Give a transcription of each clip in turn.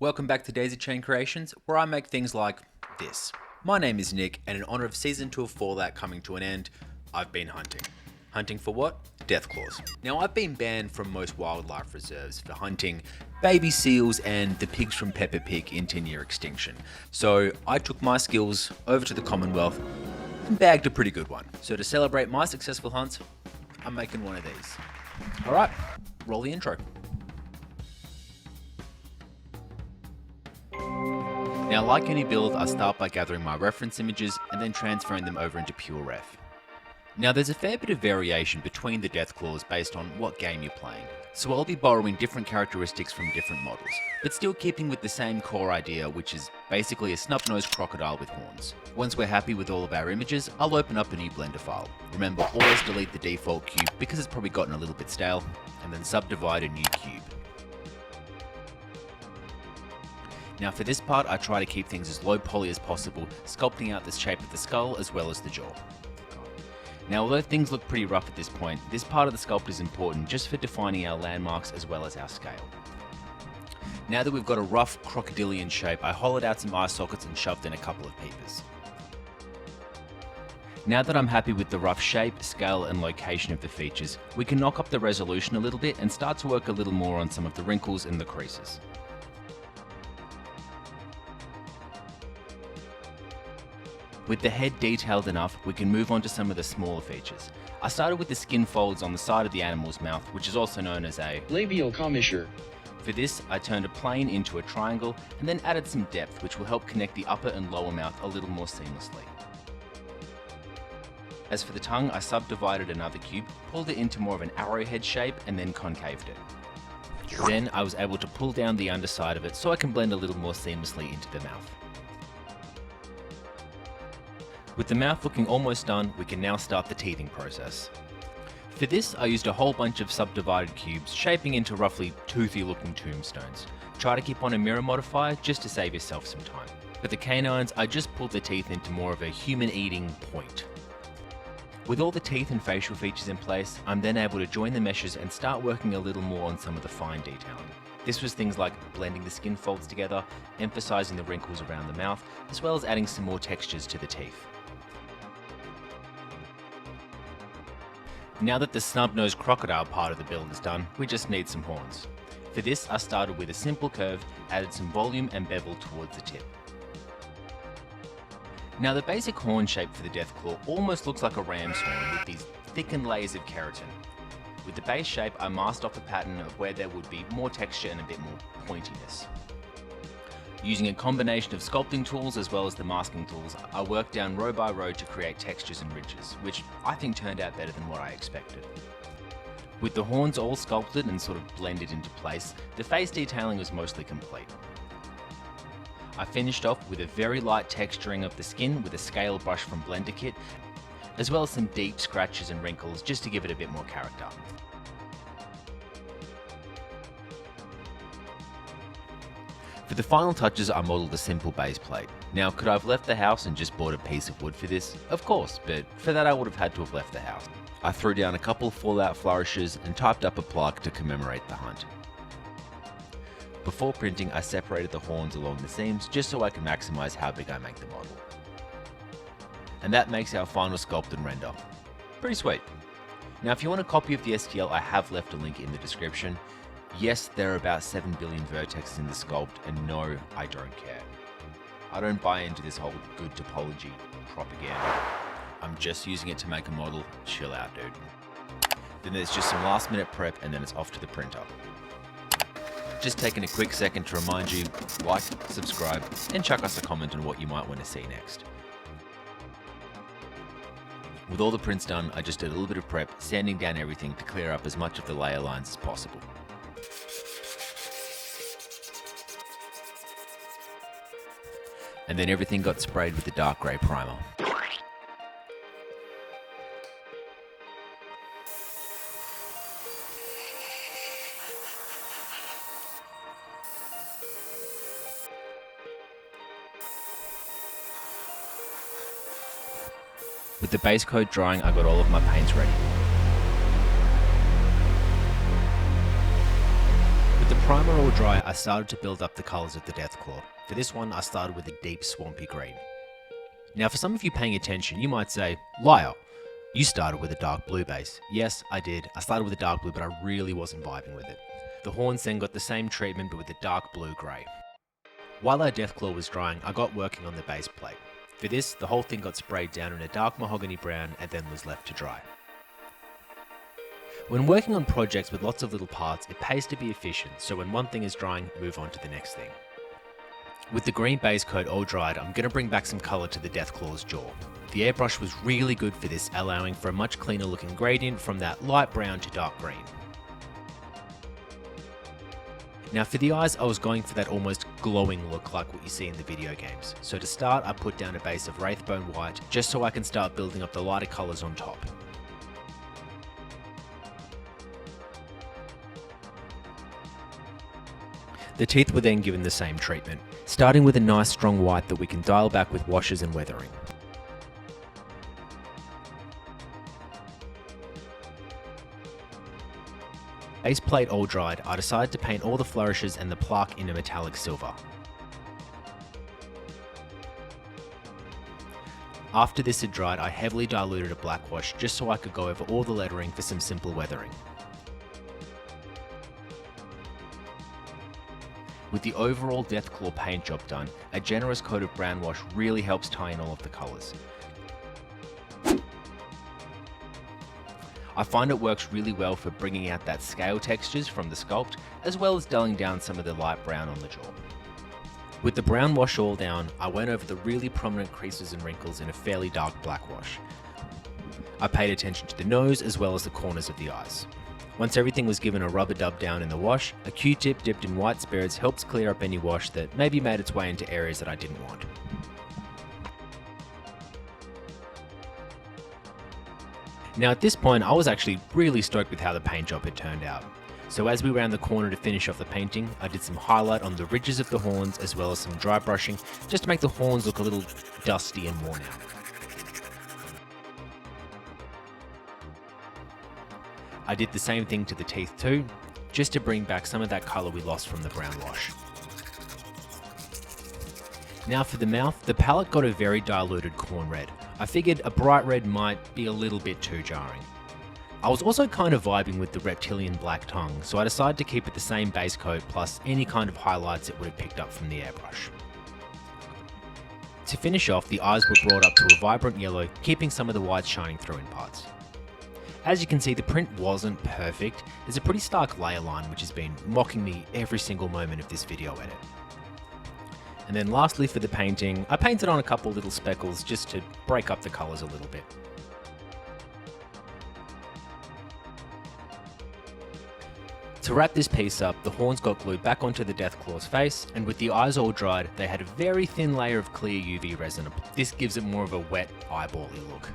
Welcome back to Daisy Chain Creations, where I make things like this. My name is Nick, and in honor of Season 2 of Fallout coming to an end, I've been hunting. Hunting for what? Deathclaws. Now, I've been banned from most wildlife reserves for hunting baby seals and the pigs from Peppa Pig into near extinction. So I took my skills over to the Commonwealth and bagged a pretty good one. So to celebrate my successful hunts, I'm making one of these. Alright, roll the intro. Now, like any build, I start by gathering my reference images and then transferring them over into pure ref. Now, there's a fair bit of variation between the Deathclaws based on what game you're playing, so I'll be borrowing different characteristics from different models, but still keeping with the same core idea, which is basically a snub-nosed crocodile with horns. Once we're happy with all of our images, I'll open up a new Blender file. Remember, always delete the default cube because it's probably gotten a little bit stale, and then subdivide a new cube. Now for this part, I try to keep things as low poly as possible, sculpting out the shape of the skull as well as the jaw. Now, although things look pretty rough at this point, this part of the sculpt is important just for defining our landmarks as well as our scale. Now that we've got a rough crocodilian shape, I hollowed out some eye sockets and shoved in a couple of peepers. Now that I'm happy with the rough shape, scale and location of the features, we can knock up the resolution a little bit and start to work a little more on some of the wrinkles and the creases. With the head detailed enough, we can move on to some of the smaller features. I started with the skin folds on the side of the animal's mouth, which is also known as a labial commissure. For this, I turned a plane into a triangle and then added some depth, which will help connect the upper and lower mouth a little more seamlessly. As for the tongue, I subdivided another cube, pulled it into more of an arrowhead shape, and then concaved it. Then I was able to pull down the underside of it so I can blend a little more seamlessly into the mouth. With the mouth looking almost done, we can now start the teething process. For this, I used a whole bunch of subdivided cubes, shaping into roughly toothy looking tombstones. Try to keep on a mirror modifier just to save yourself some time. For the canines, I just pulled the teeth into more of a human eating point. With all the teeth and facial features in place, I'm then able to join the meshes and start working a little more on some of the fine detailing. This was things like blending the skin folds together, emphasizing the wrinkles around the mouth, as well as adding some more textures to the teeth. Now that the snub-nosed crocodile part of the build is done, we just need some horns. For this, I started with a simple curve, added some volume and bevel towards the tip. Now the basic horn shape for the Deathclaw almost looks like a ram's horn with these thickened layers of keratin. With the base shape, I masked off a pattern of where there would be more texture and a bit more pointiness. Using a combination of sculpting tools as well as the masking tools, I worked down row by row to create textures and ridges, which I think turned out better than what I expected. With the horns all sculpted and sort of blended into place, the face detailing was mostly complete. I finished off with a very light texturing of the skin with a scale brush from Blender Kit, as well as some deep scratches and wrinkles just to give it a bit more character. For the final touches, I modelled a simple base plate. Now, could I have left the house and just bought a piece of wood for this? Of course, but for that I would have had to have left the house. I threw down a couple of Fallout flourishes and typed up a plaque to commemorate the hunt. Before printing, I separated the horns along the seams just so I can maximise how big I make the model. And that makes our final sculpt and render. Pretty sweet. Now, if you want a copy of the STL, I have left a link in the description. Yes, there are about 7 billion vertexes in the sculpt, and no, I don't care. I don't buy into this whole good topology propaganda. I'm just using it to make a model. Chill out, dude. Then there's just some last minute prep, and then it's off to the printer. Just taking a quick second to remind you, like, subscribe, and chuck us a comment on what you might want to see next. With all the prints done, I just did a little bit of prep, sanding down everything to clear up as much of the layer lines as possible. And then everything got sprayed with the dark grey primer. With the base coat drying, I got all of my paints ready. With the primer all dry, I started to build up the colours of the Deathclaw. For this one, I started with a deep swampy green. Now for some of you paying attention, you might say, liar, you started with a dark blue base. Yes, I did. I started with a dark blue, but I really wasn't vibing with it. The horns then got the same treatment, but with a dark blue-grey. While our Deathclaw was drying, I got working on the base plate. For this, the whole thing got sprayed down in a dark mahogany brown and then was left to dry. When working on projects with lots of little parts, it pays to be efficient, so when one thing is drying, move on to the next thing. With the green base coat all dried, I'm going to bring back some colour to the Deathclaw's jaw. The airbrush was really good for this, allowing for a much cleaner looking gradient from that light brown to dark green. Now for the eyes, I was going for that almost glowing look like what you see in the video games. So to start, I put down a base of Wraithbone white, just so I can start building up the lighter colours on top. The teeth were then given the same treatment, starting with a nice strong white that we can dial back with washes and weathering. Base plate all dried, I decided to paint all the flourishes and the plaque in a metallic silver. After this had dried, I heavily diluted a black wash just so I could go over all the lettering for some simple weathering. With the overall Deathclaw paint job done, a generous coat of brown wash really helps tie in all of the colours. I find it works really well for bringing out that scale textures from the sculpt, as well as dulling down some of the light brown on the jaw. With the brown wash all down, I went over the really prominent creases and wrinkles in a fairly dark black wash. I paid attention to the nose as well as the corners of the eyes. Once everything was given a rubber dub down in the wash, a Q-tip dipped in white spirits helps clear up any wash that maybe made its way into areas that I didn't want. Now at this point, I was actually really stoked with how the paint job had turned out. So as we round the corner to finish off the painting, I did some highlight on the ridges of the horns as well as some dry brushing, just to make the horns look a little dusty and worn out. I did the same thing to the teeth too, just to bring back some of that colour we lost from the brown wash. Now for the mouth, the palette got a very diluted corn red. I figured a bright red might be a little bit too jarring. I was also kind of vibing with the reptilian black tongue, so I decided to keep it the same base coat plus any kind of highlights it would have picked up from the airbrush. To finish off, the eyes were brought up to a vibrant yellow, keeping some of the whites shining through in parts. As you can see, the print wasn't perfect. There's a pretty stark layer line which has been mocking me every single moment of this video edit. And then lastly for the painting, I painted on a couple little speckles just to break up the colours a little bit. To wrap this piece up, the horns got glued back onto the Deathclaw's face, and with the eyes all dried, they had a very thin layer of clear UV resin. This gives it more of a wet, eyeball-y look.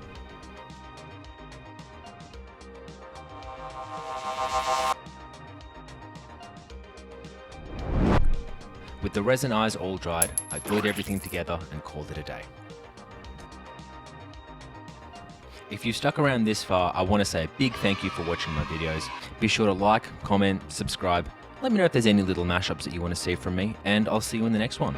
With the resin eyes all dried, I glued everything together and called it a day. If you've stuck around this far, I want to say a big thank you for watching my videos. Be sure to like, comment, subscribe. Let me know if there's any little mashups that you want to see from me, and I'll see you in the next one.